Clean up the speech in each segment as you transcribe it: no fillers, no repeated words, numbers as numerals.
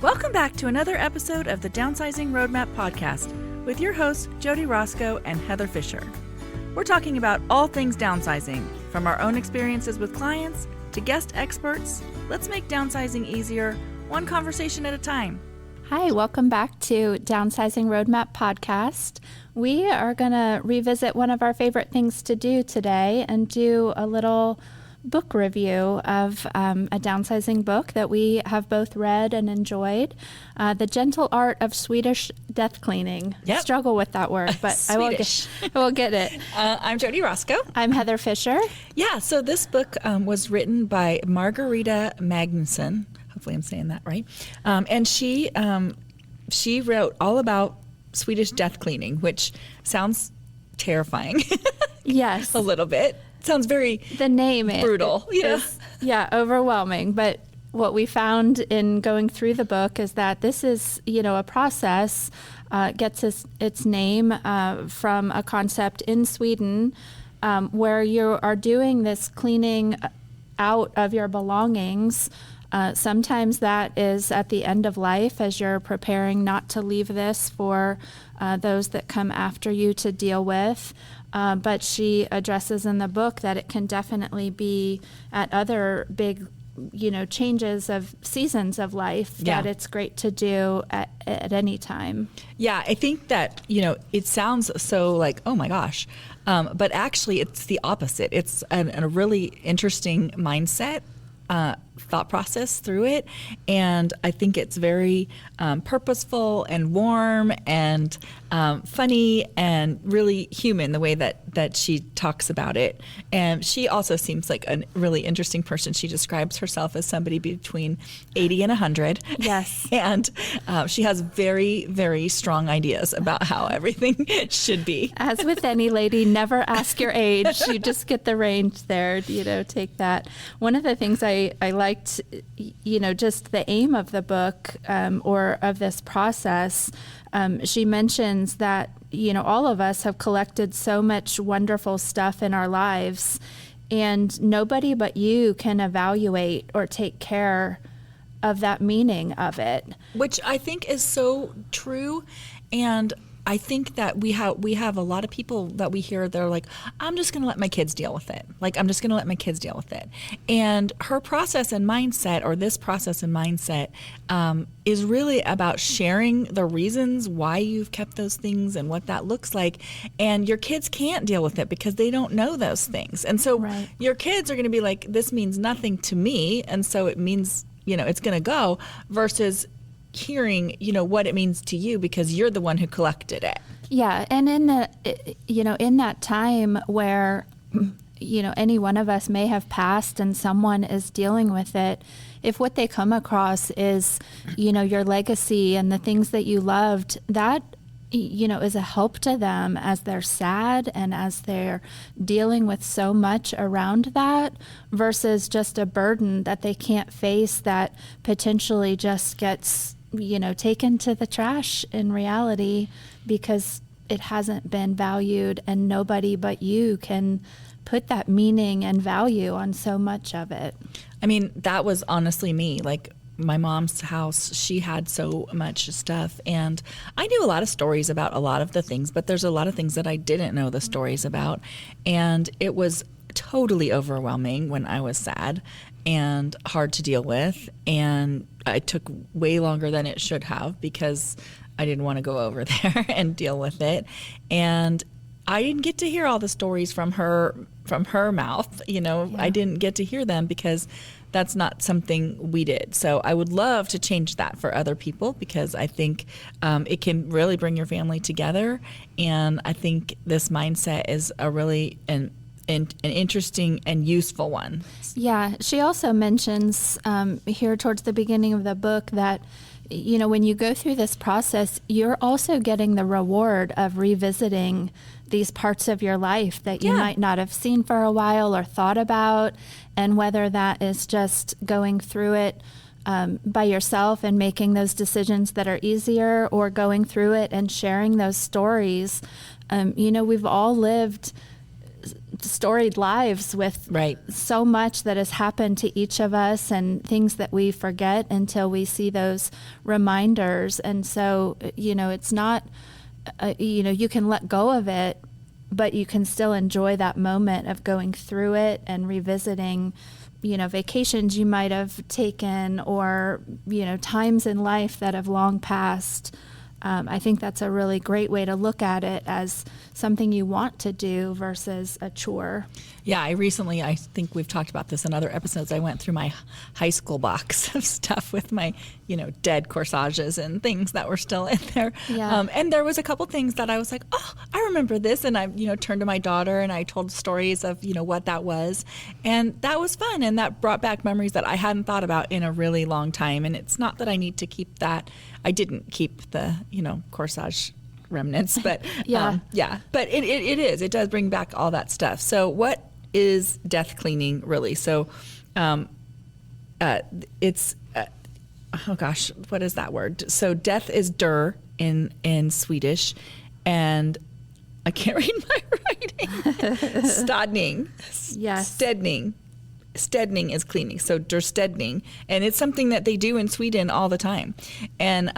Welcome back to another episode of the Downsizing Roadmap Podcast with your hosts, Jody Roscoe and Heather Fisher. We're talking about all things downsizing, from our own experiences with clients to guest experts. Let's make downsizing easier, one conversation at a time. Hi, welcome back to Downsizing Roadmap Podcast. We are going to revisit one of our favorite things to do today and do a little book review of a downsizing book that we have both read and enjoyed, The Gentle Art of Swedish Death Cleaning. Yep. Struggle with that word, but I will get it. I'm Jody Roscoe. I'm Heather Fisher. Yeah, so this book was written by Margareta Magnusson. Hopefully I'm saying that right. And she wrote all about Swedish death cleaning, which sounds terrifying. Yes. A little bit. Sounds very brutal. Is overwhelming. But what we found in going through the book is that this is, a process, gets its name from a concept in Sweden where you are doing this cleaning out of your belongings. Sometimes that is at the end of life as you're preparing not to leave this for those that come after you to deal with. But she addresses in the book that it can definitely be at other big, changes of seasons of life that it's great to do at any time. Yeah, I think that, it sounds so like, oh my gosh, but actually it's the opposite. It's a really interesting mindset thought process through it, and I think it's very purposeful and warm and funny and really human the way that she talks about it. And she also seems like a really interesting person. She describes herself as somebody between 80 and 100. Yes. And she has very, very strong ideas about how everything should be. As with any lady, never ask your age. You just get the range there, take that. One of the things I liked, just the aim of the book or of this process, she mentions that, all of us have collected so much wonderful stuff in our lives, and nobody but you can evaluate or take care of that meaning of it. Which I think is so true. And I think that we have a lot of people that we hear, they're like, I'm just going to let my kids deal with it. And her process and mindset, or this process and mindset, is really about sharing the reasons why you've kept those things and what that looks like. And your kids can't deal with it because they don't know those things. And so your kids are going to be like, this means nothing to me, and so it means, it's going to go, versus hearing, what it means to you because you're the one who collected it. Yeah. And in that time where, any one of us may have passed and someone is dealing with it, if what they come across is, your legacy and the things that you loved, that, is a help to them as they're sad and as they're dealing with so much around that, versus just a burden that they can't face that potentially just gets taken to the trash in reality because it hasn't been valued, and nobody but you can put that meaning and value on so much of it. I mean, that was honestly me. Like, my mom's house, she had so much stuff, and I knew a lot of stories about a lot of the things, but there's a lot of things that I didn't know the stories about, and it was totally overwhelming when I was sad and hard to deal with, and it took way longer than it should have because I didn't want to go over there and deal with it. And I didn't get to hear all the stories from her mouth. I didn't get to hear them because that's not something we did. So I would love to change that for other people because I think it can really bring your family together. And I think this mindset is a really an interesting and useful one. Yeah, she also mentions here towards the beginning of the book that, when you go through this process, you're also getting the reward of revisiting these parts of your life that you might not have seen for a while or thought about, and whether that is just going through it by yourself and making those decisions that are easier, or going through it and sharing those stories. We've all lived storied lives with so much that has happened to each of us and things that we forget until we see those reminders. And so, it's not, you can let go of it, but you can still enjoy that moment of going through it and revisiting, vacations you might have taken or, times in life that have long passed. I think that's a really great way to look at it as something you want to do versus a chore. Yeah, I think we've talked about this in other episodes. I went through my high school box of stuff with my, dead corsages and things that were still in there. Yeah. And there was a couple things that I was like, oh, I remember this. And I, turned to my daughter and I told stories of, what that was. And that was fun. And that brought back memories that I hadn't thought about in a really long time. And it's not that I need to keep that. I didn't keep the, corsage remnants, but but it does bring back all that stuff. So what is death cleaning really? So it's what is that word? So death is in Swedish, and I can't read my writing. Städning. Yes. Städning is cleaning, so döstädning, and it's something that they do in Sweden all the time, and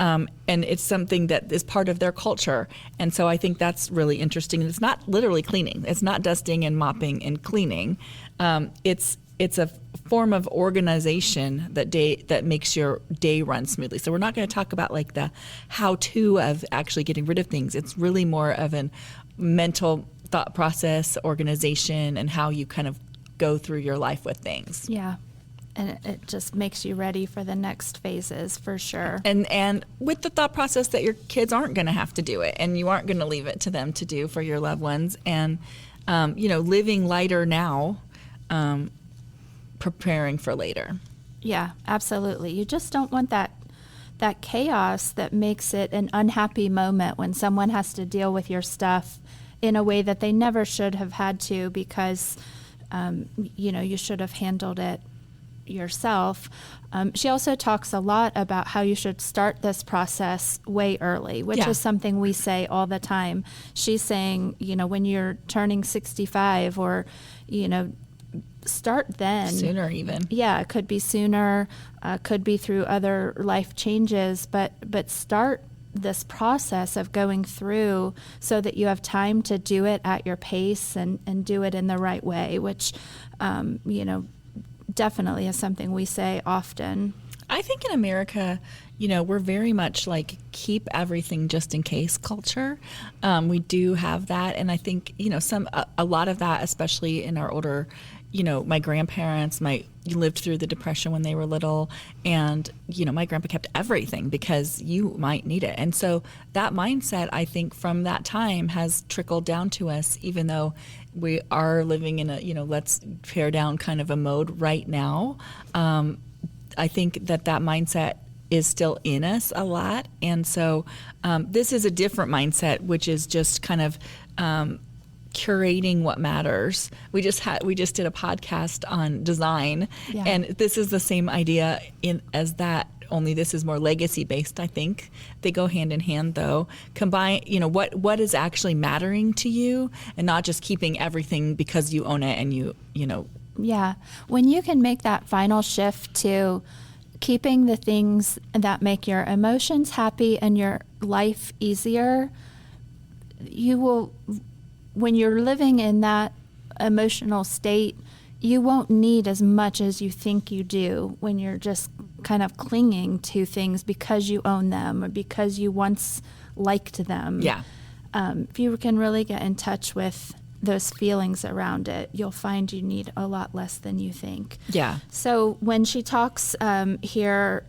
it's something that is part of their culture, and so I think that's really interesting. And it's not literally cleaning; it's not dusting and mopping and cleaning. It's a form of organization that makes your day run smoothly. So we're not going to talk about like the how-to of actually getting rid of things. It's really more of a mental thought process, organization, and how you kind of go through your life with things. Yeah. And it just makes you ready for the next phases for sure. And with the thought process that your kids aren't going to have to do it and you aren't going to leave it to them to do for your loved ones. And, living lighter now, preparing for later. Yeah, absolutely. You just don't want that chaos that makes it an unhappy moment when someone has to deal with your stuff in a way that they never should have had to because you should have handled it yourself. She also talks a lot about how you should start this process way early, which is something we say all the time. She's saying, when you're turning 65 or, start then. Sooner even. Yeah, it could be sooner, could be through other life changes, but start this process of going through so that you have time to do it at your pace and do it in the right way, which, definitely is something we say often. I think in America, we're very much like keep everything just in case culture. We do have that. And I think, a lot of that, especially in our older, my grandparents lived through the Depression when they were little, and my grandpa kept everything because you might need it. And so that mindset, I think, from that time has trickled down to us, even though we are living in a let's pare down kind of a mode right now. I think that mindset is still in us a lot, and so this is a different mindset, which is just kind of curating what matters. We just did a podcast on design, and this is the same idea as that, only this is more legacy based. I think they go hand in hand, though. Combine, what is actually mattering to you, and not just keeping everything because you own it and you know. Yeah, when you can make that final shift to keeping the things that make your emotions happy and your life easier, you will. When you're living in that emotional state, you won't need as much as you think you do when you're just kind of clinging to things because you own them or because you once liked them. Yeah. If you can really get in touch with those feelings around it, you'll find you need a lot less than you think. Yeah. So when she talks here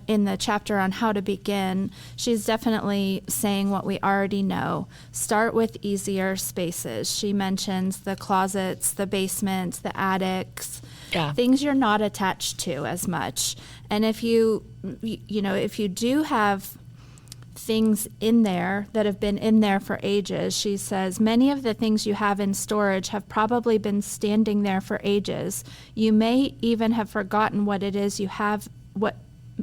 in the chapter on how to begin, she's definitely saying what we already know. Start with easier spaces. She mentions the closets, the basements, the attics, things you're not attached to as much. And if you do have things in there that have been in there for ages, she says, many of the things you have in storage have probably been standing there for ages. You may even have forgotten what it is you have, what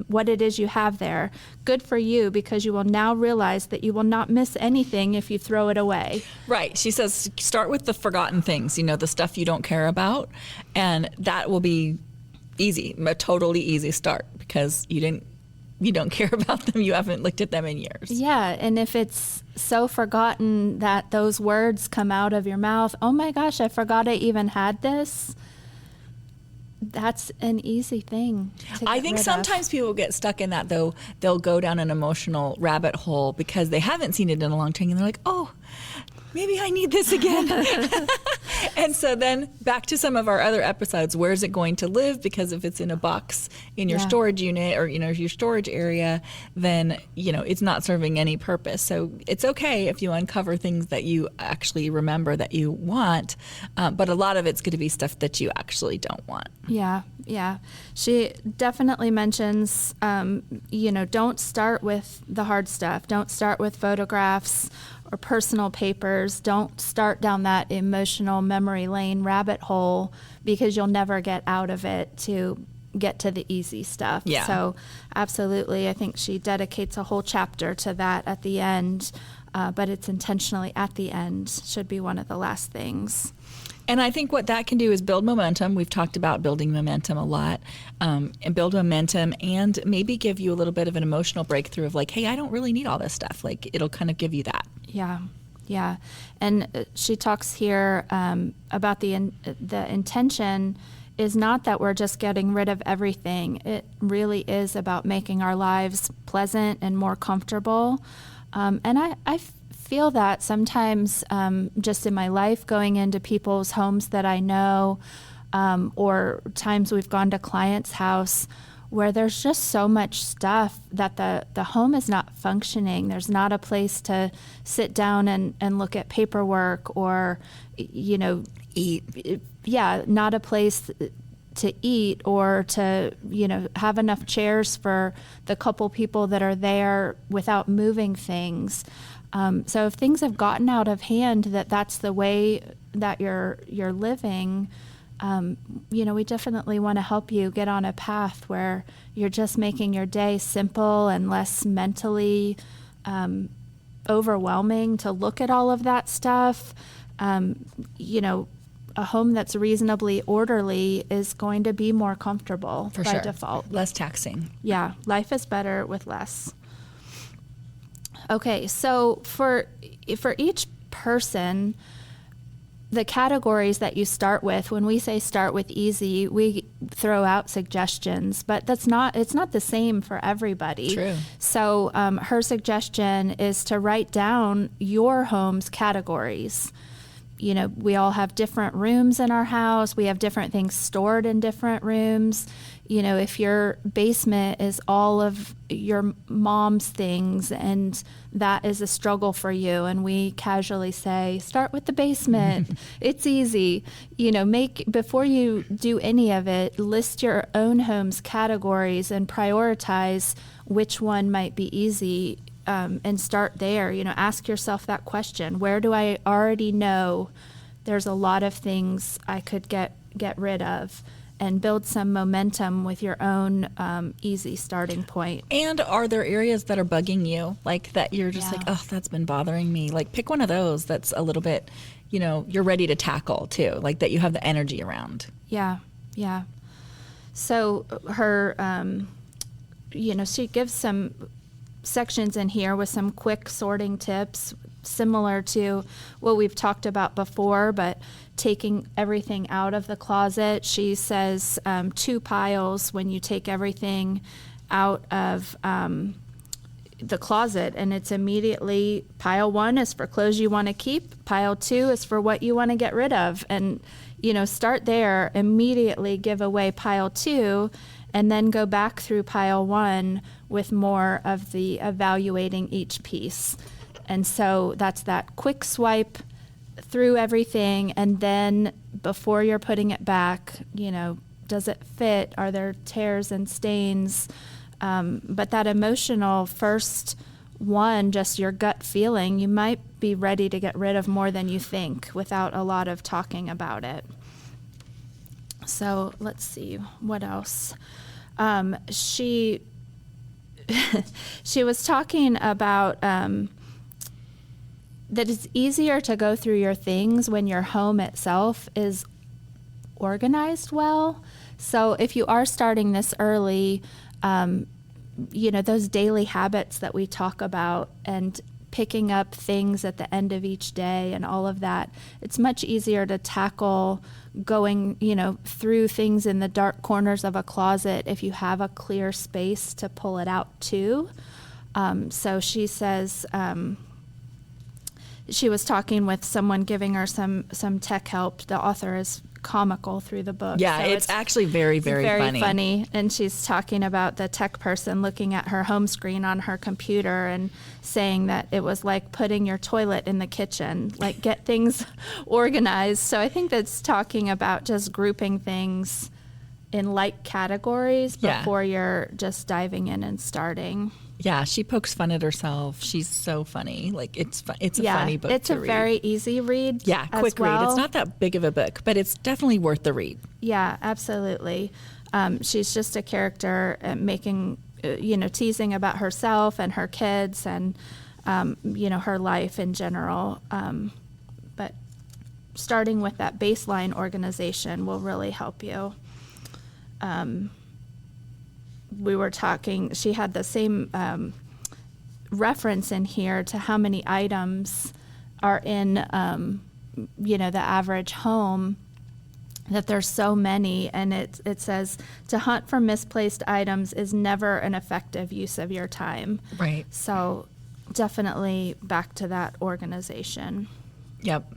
what it is you have there. Good for you, because you will now realize that you will not miss anything if you throw it away. Right. She says, start with the forgotten things, the stuff you don't care about. And that will be easy, a totally easy start, because you don't care about them. You haven't looked at them in years. Yeah. And if it's so forgotten that those words come out of your mouth, oh my gosh, I forgot I even had this. That's an easy thing to get I think rid sometimes of. people get stuck in that, though. They'll go down an emotional rabbit hole because they haven't seen it in a long time, and they're like, oh, maybe I need this again. And so then back to some of our other episodes, where's it going to live? Because if it's in a box in your storage unit or, your storage area, then, it's not serving any purpose. So it's okay if you uncover things that you actually remember that you want, but a lot of it's going to be stuff that you actually don't want. Yeah. She definitely mentions, don't start with the hard stuff. Don't start with photographs or personal papers. Don't start down that emotional memory lane rabbit hole, because you'll never get out of it to get to the easy stuff. Yeah. So absolutely, I think she dedicates a whole chapter to that at the end, but it's intentionally at the end, should be one of the last things. And I think what that can do is build momentum. We've talked about building momentum a lot, and build momentum, and maybe give you a little bit of an emotional breakthrough of like, hey, I don't really need all this stuff. Like, it'll kind of give you that. Yeah. And she talks here about the intention is not that we're just getting rid of everything. It really is about making our lives pleasant and more comfortable. And I feel that sometimes just in my life, going into people's homes that I know, or times we've gone to clients' house where there's just so much stuff that the home is not functioning. There's not a place to sit down and look at paperwork or, Eat. Yeah, not a place to eat or to, have enough chairs for the couple people that are there without moving things. So if things have gotten out of hand, that's the way that you're living, we definitely want to help you get on a path where you're just making your day simple and less mentally overwhelming to look at all of that stuff. A home that's reasonably orderly is going to be more comfortable by default. Less taxing. Yeah, life is better with less. Okay, so for each person, the categories that you start with, when we say start with easy, we throw out suggestions, but it's not the same for everybody. True. So her suggestion is to write down your home's categories. We all have different rooms in our house. We have different things stored in different rooms. If your basement is all of your mom's things and that is a struggle for you, and we casually say, start with the basement, it's easy. Before you do any of it, list your own home's categories and prioritize which one might be easy. And start there. Ask yourself that question. Where do I already know there's a lot of things I could get rid of, and build some momentum with your own easy starting point. And are there areas that are bugging you, like that you're just like, oh, that's been bothering me? Like, pick one of those that's a little bit, you're ready to tackle too, like that you have the energy around. Yeah. So her, she gives some sections in here with some quick sorting tips, similar to what we've talked about before, but taking everything out of the closet. She says 2 piles when you take everything out of the closet, and it's immediately pile 1 is for clothes you want to keep, pile 2 is for what you want to get rid of, and start there, immediately give away pile 2, and then go back through pile 1 with more of the evaluating each piece. And so that's that quick swipe through everything, and then before you're putting it back, does it fit? Are there tears and stains? But that emotional first one, just your gut feeling, you might be ready to get rid of more than you think without a lot of talking about it. So let's see, what else? She she was talking about that it's easier to go through your things when your home itself is organized well. So if you are starting this early, those daily habits that we talk about and picking up things at the end of each day and all of that, it's much easier to tackle going, through things in the dark corners of a closet if you have a clear space to pull it out to. So she says, she was talking with someone giving her some tech help. The author is comical through the book. Yeah, so it's actually very, very funny. And she's talking about the tech person looking at her home screen on her computer and saying that it was like putting your toilet in the kitchen, like get things organized. So I think that's talking about just grouping things in like categories before you're just diving in and starting. Yeah, she pokes fun at herself. She's so funny. Like it's a funny book to read. It's a very easy read. Yeah, quick read. It's not that big of a book, but it's definitely worth the read. Yeah, absolutely. She's just a character making, teasing about herself and her kids and, her life in general. But starting with that baseline organization will really help you. We were talking, she had the same reference in here to how many items are in, the average home, that there's so many. And it says to hunt for misplaced items is never an effective use of your time. Right. So definitely back to that organization. Yep.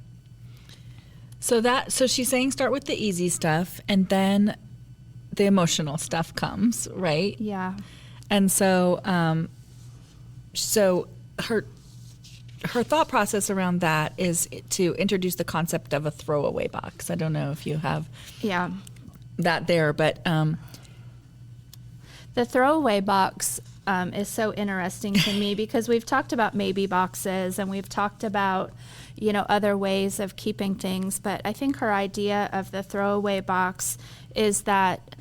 So she's saying start with the easy stuff and then the emotional stuff comes, right? Yeah. And so her thought process around that is to introduce the concept of a throwaway box. I don't know if you have that there, but the throwaway box is so interesting to me because we've talked about maybe boxes and we've talked about other ways of keeping things, but I think her idea of the throwaway box is that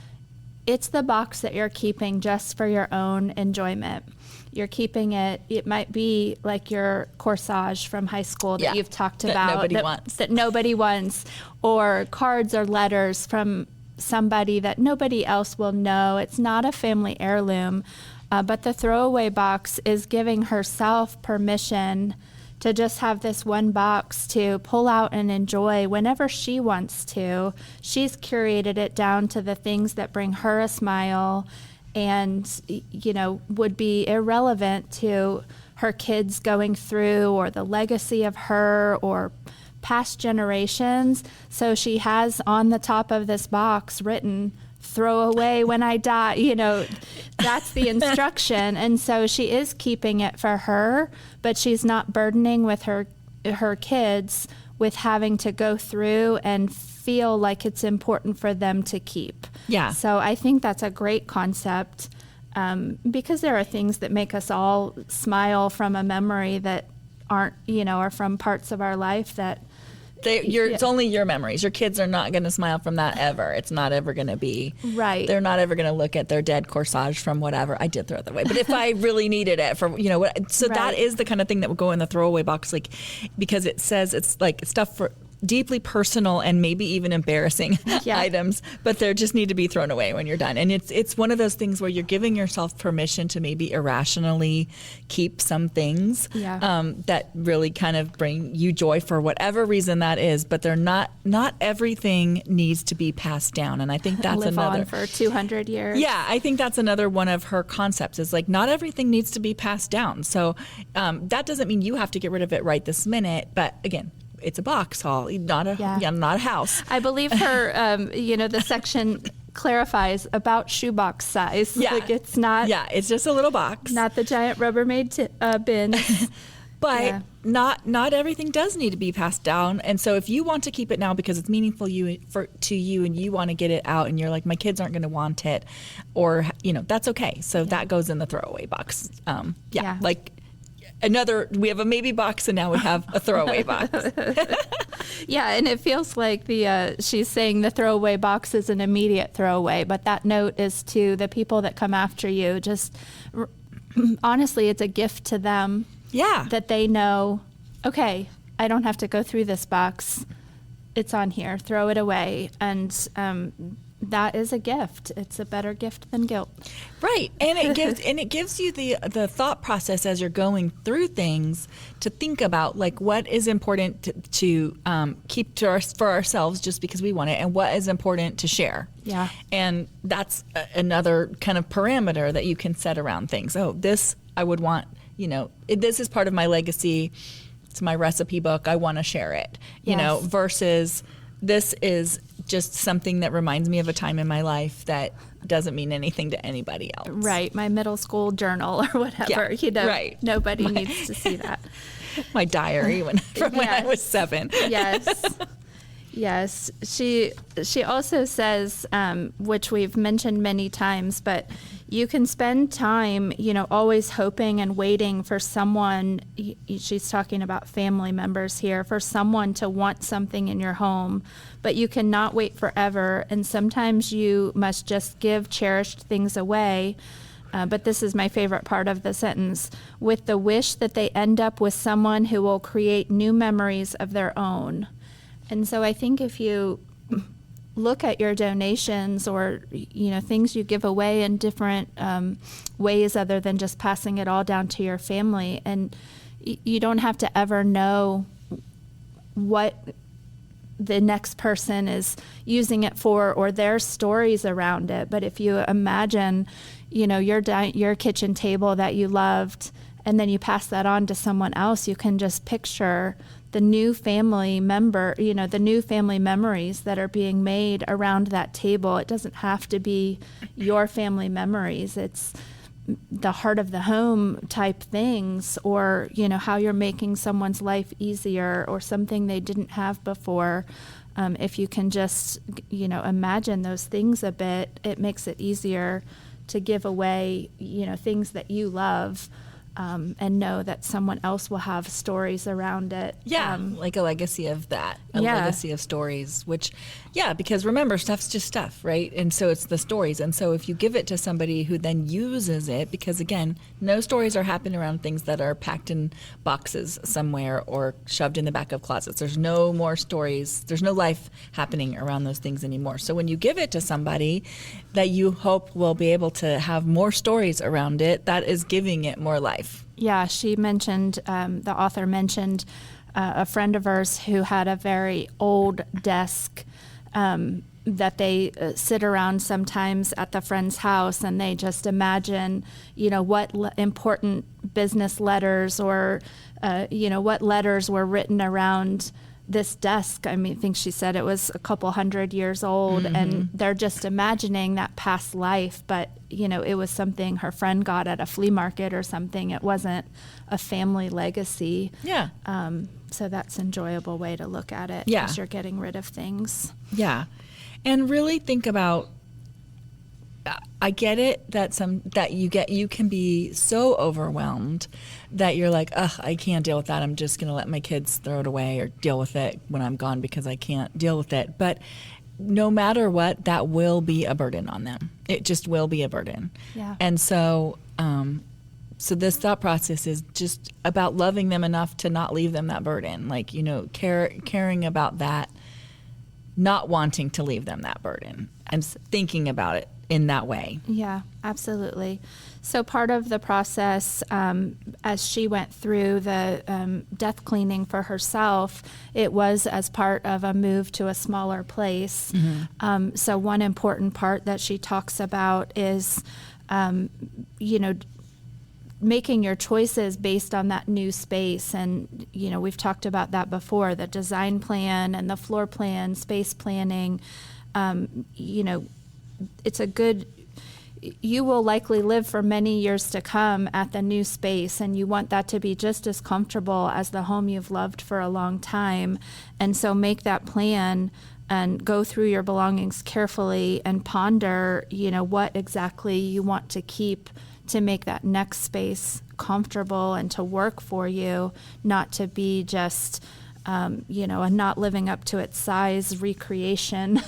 it's the box that you're keeping just for your own enjoyment. You're keeping it might be like your corsage from high school that you've talked about. That nobody wants, or cards or letters from somebody that nobody else will know. It's not a family heirloom, but the throwaway box is giving herself permission to just have this one box to pull out and enjoy whenever she wants to. She's curated it down to the things that bring her a smile and, would be irrelevant to her kids going through or the legacy of her or past generations. So she has on the top of this box written, "Throw away when I die," that's the instruction. And so she is keeping it for her, but she's not burdening with her kids with having to go through and feel like it's important for them to keep. Yeah. So I think that's a great concept because there are things that make us all smile from a memory that aren't, are from parts of our life that it's only your memories. Your kids are not going to smile from that ever. It's not ever going to be. Right. They're not ever going to look at their dead corsage from whatever. I did throw it away. But if I really needed it for, so that is the kind of thing that would go in the throwaway box, like, because it says it's like stuff for deeply personal and maybe even embarrassing items, but they just need to be thrown away when you're done. And it's one of those things where you're giving yourself permission to maybe irrationally keep some things that really kind of bring you joy for whatever reason that is, but they're not everything needs to be passed down. And I think that's live another on for 200 years. Yeah, I think that's another one of her concepts is like not everything needs to be passed down. So that doesn't mean you have to get rid of it right this minute, but again, it's a box haul, not a house. I believe her, the section clarifies about shoebox size. Yeah. Like it's not. Yeah, it's just a little box. Not the giant Rubbermaid bin. But not everything does need to be passed down. And so if you want to keep it now because it's meaningful to you and you want to get it out and you're like, my kids aren't going to want it, or, that's okay. So that goes in the throwaway box. Like we have a maybe box and now we have a throwaway box. Yeah, and it feels like she's saying the throwaway box is an immediate throwaway, but that note is to the people that come after you. Just honestly, it's a gift to them. Yeah. That they know, okay, I don't have to go through this box. It's on here. Throw it away. And that is a gift. It's a better gift than guilt. Right. And it gives you the thought process as you're going through things to think about, like, what is important to keep for ourselves just because we want it, and what is important to share. Yeah. And that's another kind of parameter that you can set around things. Oh, this I would want, this is part of my legacy. It's my recipe book. I want to share it, versus this is just something that reminds me of a time in my life that doesn't mean anything to anybody else. Right. My middle school journal or whatever. Right. Nobody needs to see that. My diary when I was 7. Yes. Yes. She also says, which we've mentioned many times, but you can spend time, always hoping and waiting for someone. She's talking about family members here, for someone to want something in your home, but you cannot wait forever. And sometimes you must just give cherished things away. But this is my favorite part of the sentence, with the wish that they end up with someone who will create new memories of their own. And so I think if you look at your donations or, things you give away in different ways other than just passing it all down to your family, and you don't have to ever know what the next person is using it for or their stories around it. But if you imagine, your kitchen table that you loved, and then you pass that on to someone else, you can just picture the new family member, the new family memories that are being made around that table. It doesn't have to be your family memories. It's the heart of the home type things, or, how you're making someone's life easier or something they didn't have before. If you can just, imagine those things a bit, it makes it easier to give away, things that you love. And know that someone else will have stories around it. Yeah, like a legacy of that, legacy of stories, because remember, stuff's just stuff, right? And so it's the stories. And so if you give it to somebody who then uses it, because again, no stories are happening around things that are packed in boxes somewhere or shoved in the back of closets. There's no more stories. There's no life happening around those things anymore. So when you give it to somebody that you hope will be able to have more stories around it, that is giving it more life. Yeah, she mentioned, the author mentioned a friend of hers who had a very old desk that they sit around sometimes at the friend's house, and they just imagine, what important business letters or, what letters were written around this desk. I think she said it was a couple 100 years old, mm-hmm. and they're just imagining that past life, but it was something her friend got at a flea market or something. It wasn't a family legacy. Yeah. So that's an enjoyable way to look at it. Yeah. As you're getting rid of things. Yeah. And really think about, I get it that you can be so overwhelmed that you're like, ugh, I can't deal with that. I'm just going to let my kids throw it away or deal with it when I'm gone because I can't deal with it. But no matter what, that will be a burden on them. It just will be a burden. Yeah. And so, so this thought process is just about loving them enough to not leave them that burden. Like, caring about that, not wanting to leave them that burden, and thinking about it in that way. Yeah, absolutely. So part of the process, as she went through the death cleaning for herself, it was as part of a move to a smaller place. Mm-hmm. So one important part that she talks about is, making your choices based on that new space. And, we've talked about that before, the design plan and the floor plan, space planning. You will likely live for many years to come at the new space, and you want that to be just as comfortable as the home you've loved for a long time. And so make that plan and go through your belongings carefully and ponder, what exactly you want to keep to make that next space comfortable and to work for you, not to be just a not living up to its size recreation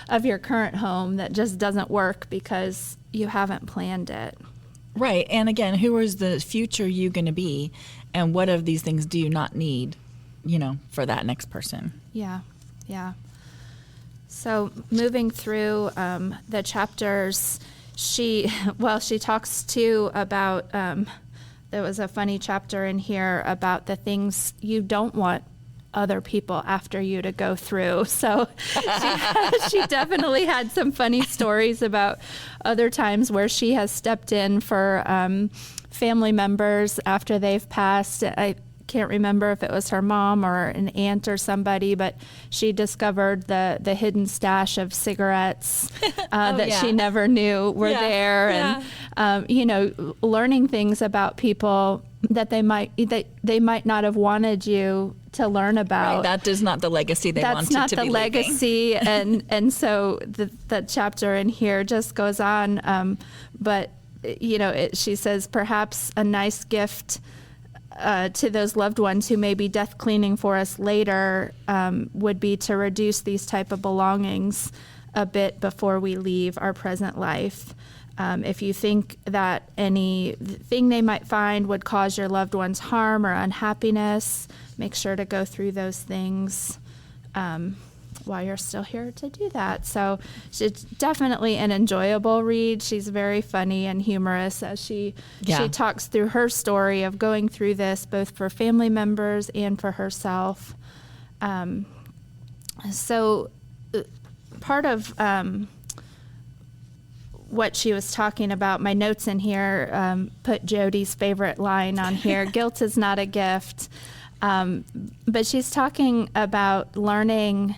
of your current home that just doesn't work because you haven't planned it. Right. And again, who is the future you going to be? And what of these things do you not need, for that next person? Yeah. Yeah. So moving through the chapters, she talks too about, there was a funny chapter in here about the things you don't want other people after you to go through. So she definitely had some funny stories about other times where she has stepped in for family members after they've passed. I can't remember if it was her mom or an aunt or somebody, but she discovered the hidden stash of cigarettes she never knew were there. Yeah. And, learning things about people that they might not have wanted you to learn about. Right, that is not the legacy they wanted to be leaving. That's not the legacy, and so the chapter in here just goes on. But she says perhaps a nice gift to those loved ones who may be death cleaning for us later would be to reduce these type of belongings a bit before we leave our present life. If you think that anything they might find would cause your loved ones harm or unhappiness, make sure to go through those things while you're still here to do that. So it's definitely an enjoyable read. She's very funny and humorous as she talks through her story of going through this both for family members and for herself. So part of what she was talking about, my notes in here put Jody's favorite line on here, guilt is not a gift. But she's talking about learning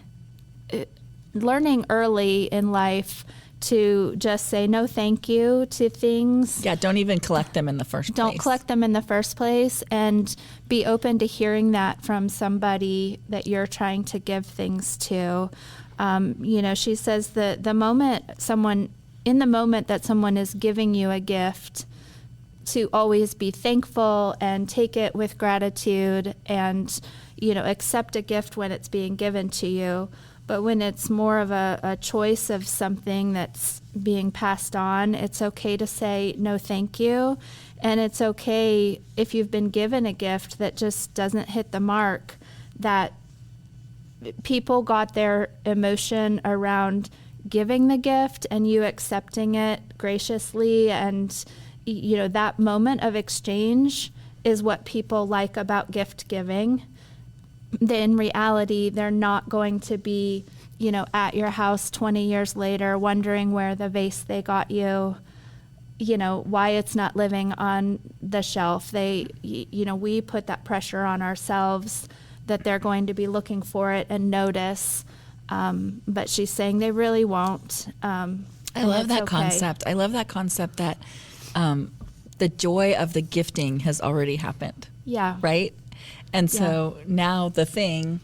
early in life to just say no thank you to things. Yeah, don't even collect them in the first place. Don't collect them in the first place, and be open to hearing that from somebody that you're trying to give things to. She says that the moment that someone is giving you a gift, to always be thankful and take it with gratitude and, accept a gift when it's being given to you. But when it's more of a choice of something that's being passed on, it's okay to say no thank you. And it's okay if you've been given a gift that just doesn't hit the mark, that people got their emotion around giving the gift and you accepting it graciously, and that moment of exchange is what people like about gift giving. In reality, they're not going to be at your house 20 years later wondering where the vase they got you, why it's not living on the shelf. We put that pressure on ourselves that they're going to be looking for it and notice. But she's saying they really won't. I love that concept. I love that concept that the joy of the gifting has already happened. Yeah. Right? And so now the thing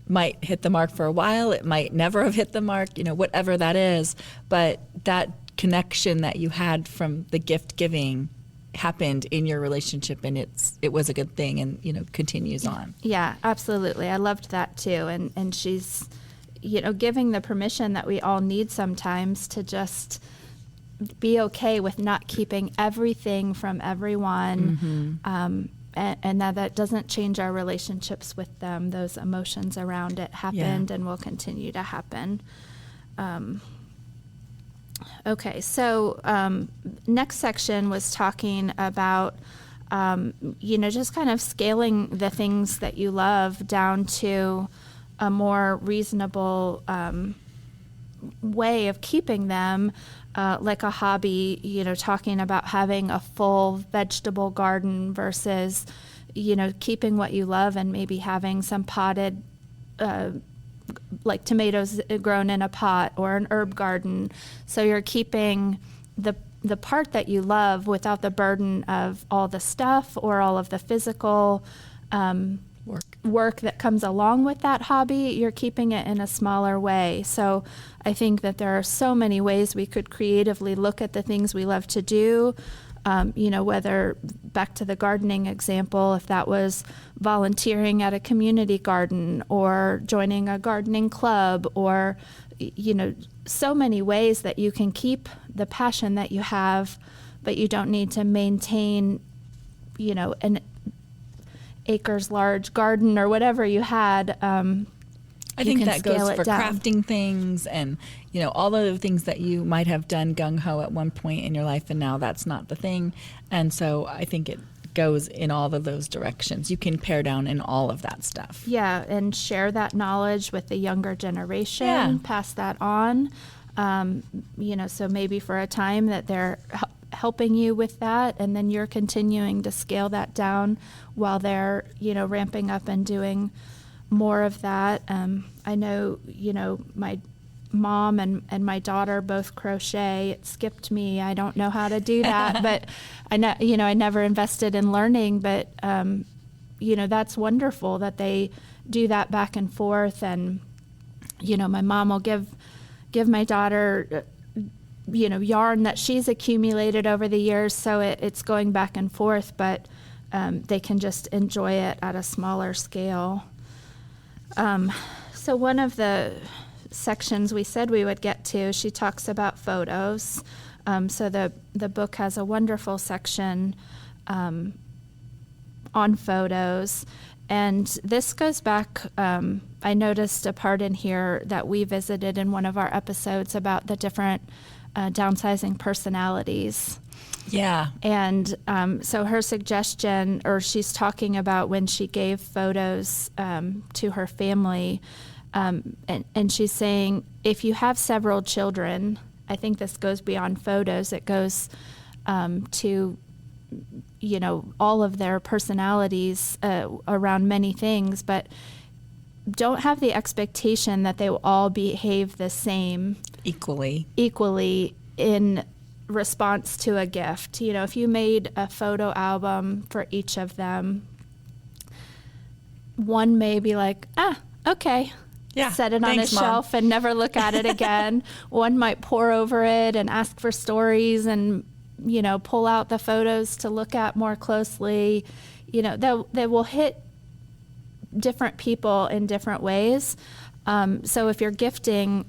might hit the mark for a while. It might never have hit the mark, whatever that is. But that connection that you had from the gift giving happened in your relationship, and it was a good thing, and, continues on. Yeah, absolutely. I loved that too. And she's giving the permission that we all need sometimes to just be okay with not keeping everything from everyone, and that doesn't change our relationships with them. Those emotions around it happened and will continue to happen. Okay, so next section was talking about just kind of scaling the things that you love down to a more reasonable way of keeping them, like a hobby, talking about having a full vegetable garden versus, keeping what you love and maybe having some potted, like tomatoes grown in a pot, or an herb garden. So you're keeping the part that you love without the burden of all the stuff or all of the physical work that comes along with that hobby. You're keeping it in a smaller way. So I think that there are so many ways we could creatively look at the things we love to do. Whether, back to the gardening example, if that was volunteering at a community garden or joining a gardening club, or, so many ways that you can keep the passion that you have, but you don't need to maintain, an acres large garden or whatever you had. I think that goes for crafting things and, all of the things that you might have done gung-ho at one point in your life, and now that's not the thing. And so I think it goes in all of those directions. You can pare down in all of that stuff. Yeah, and share that knowledge with the younger generation, pass that on. So maybe for a time that they're helping you with that, and then you're continuing to scale that down while they're, ramping up and doing more of that. I know, my mom and my daughter both crochet. It skipped me. I don't know how to do that, but I never invested in learning, but, that's wonderful that they do that back and forth. And, my mom will give my daughter, yarn that she's accumulated over the years. So it's going back and forth, but, they can just enjoy it at a smaller scale. So one of the sections we said we would get to, she talks about photos. So the book has a wonderful section on photos. And this goes back, I noticed a part in here that we visited in one of our episodes about the different downsizing personalities. Yeah. And so her suggestion, or she's talking about when she gave photos to her family, and she's saying, if you have several children, I think this goes beyond photos, it goes to, all of their personalities around many things, but don't have the expectation that they will all behave the same equally in response to a gift. If you made a photo album for each of them, one may be like, okay, set it on a shelf and never look at it again. One might pore over it and ask for stories and, pull out the photos to look at more closely. They will hit different people in different ways. So if you're gifting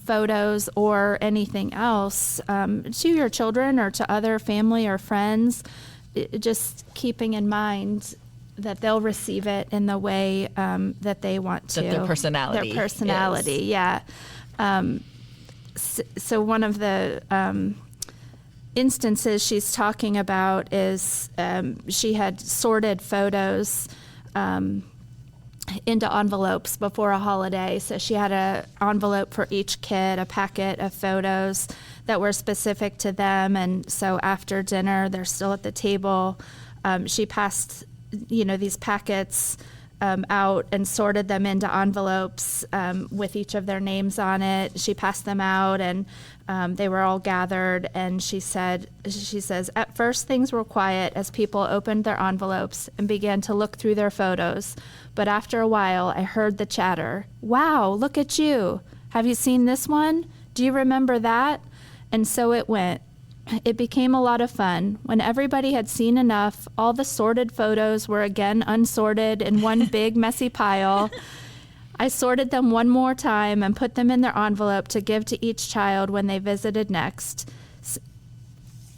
photos or anything else to your children or to other family or friends, just keeping in mind that they'll receive it in the way that they want to. That their personality is. Yeah. So one of the instances she's talking about is she had sorted photos into envelopes before a holiday. So she had an envelope for each kid, a packet of photos that were specific to them. And so after dinner, they're still at the table. She passed, these packets out and sorted them into envelopes with each of their names on it. She passed them out, and they were all gathered. And she says, at first things were quiet as people opened their envelopes and began to look through their photos. But after a while, I heard the chatter. Wow, look at you. Have you seen this one? Do you remember that? And so it went. It became a lot of fun. When everybody had seen enough, all the sorted photos were again unsorted in one big messy pile. I sorted them one more time and put them in their envelope to give to each child when they visited next,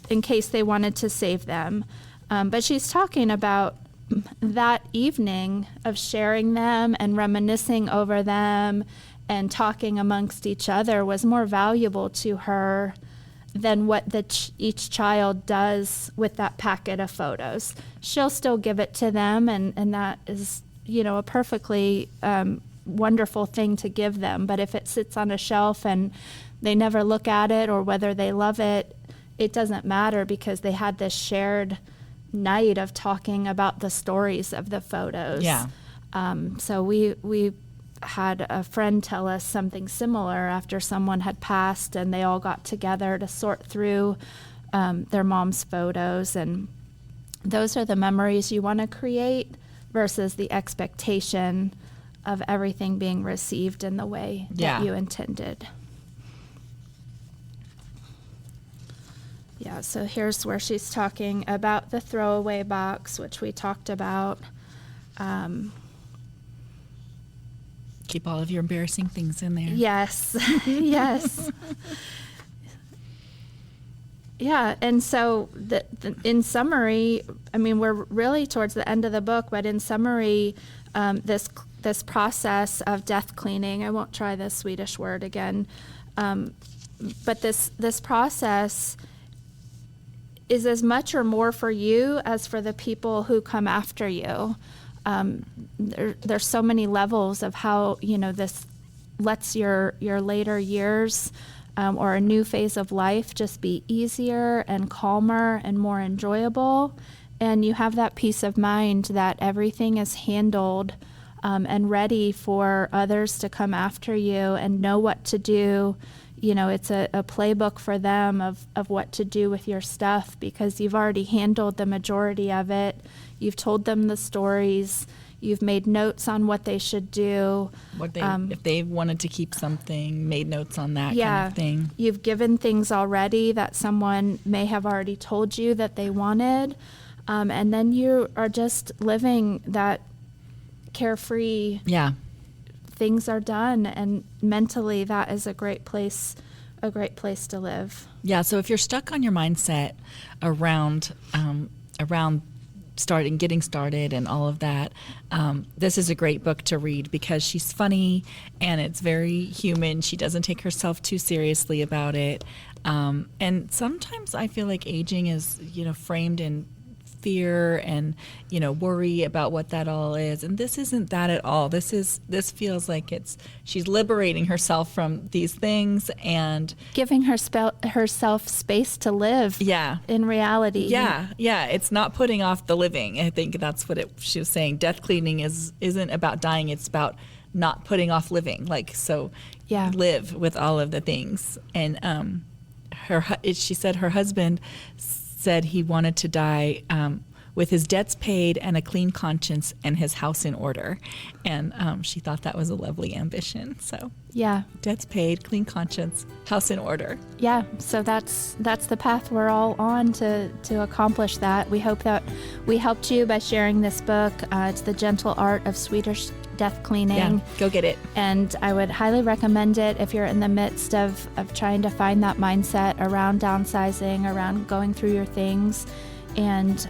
in case they wanted to save them. But she's talking about that evening of sharing them and reminiscing over them and talking amongst each other was more valuable to her than what each child does with that packet of photos. She'll still give it to them, and that is, a perfectly wonderful thing to give them. But if it sits on a shelf and they never look at it, or whether they love it, it doesn't matter, because they had this shared night of talking about the stories of the photos. Yeah. So we had a friend tell us something similar after someone had passed, and they all got together to sort through their mom's photos. And those are the memories you want to create versus the expectation of everything being received in the way that you intended. Yeah, so here's where she's talking about the throwaway box, which we talked about. Keep all of your embarrassing things in there. Yes, yes. Yeah, and so in summary, I mean, we're really towards the end of the book, but in summary, this process of death cleaning, I won't try the Swedish word again, but this process is as much or more for you as for the people who come after you. There's so many levels of how, this lets your later years or a new phase of life just be easier and calmer and more enjoyable. And you have that peace of mind that everything is handled and ready for others to come after you and know what to do. It's a playbook for them of what to do with your stuff, because you've already handled the majority of it. You've told them the stories. You've made notes on what they should do. If they wanted to keep something, made notes on that kind of thing. You've given things already that someone may have already told you that they wanted. And then you are just living that carefree. Yeah. Things are done, and mentally that is a great place to live. Yeah, so if you're stuck on your mindset around getting started and all of that, this is a great book to read because she's funny and it's very human. She doesn't take herself too seriously about it. And sometimes I feel like aging is, framed in fear and, worry about what that all is. And this isn't that at all. This feels like she's liberating herself from these things and giving herself space to live. Yeah. In reality. Yeah. Yeah. It's not putting off the living. I think that's what she was saying. Death cleaning isn't about dying. It's about not putting off living. Live with all of the things. And, she said her husband said he wanted to die with his debts paid and a clean conscience and his house in order. And she thought that was a lovely ambition. So yeah, debts paid, clean conscience, house in order. Yeah, so that's the path we're all on to accomplish that. We hope that we helped you by sharing this book. It's The Gentle Art of Swedish Death Cleaning. Yeah, go get it. And I would highly recommend it if you're in the midst of trying to find that mindset around downsizing, around going through your things. And,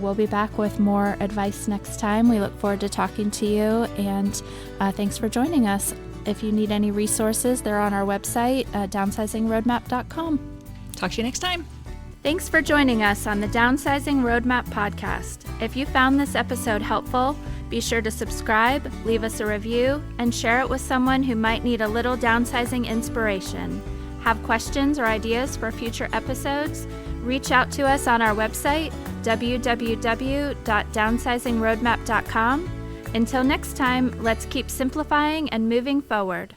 we'll be back with more advice next time. We look forward to talking to you, and thanks for joining us. If you need any resources, they're on our website, downsizingroadmap.com. Talk to you next time. Thanks for joining us on the Downsizing Roadmap Podcast. If you found this episode helpful, be sure to subscribe, leave us a review, and share it with someone who might need a little downsizing inspiration. Have questions or ideas for future episodes? Reach out to us on our website, www.downsizingroadmap.com. Until next time, let's keep simplifying and moving forward.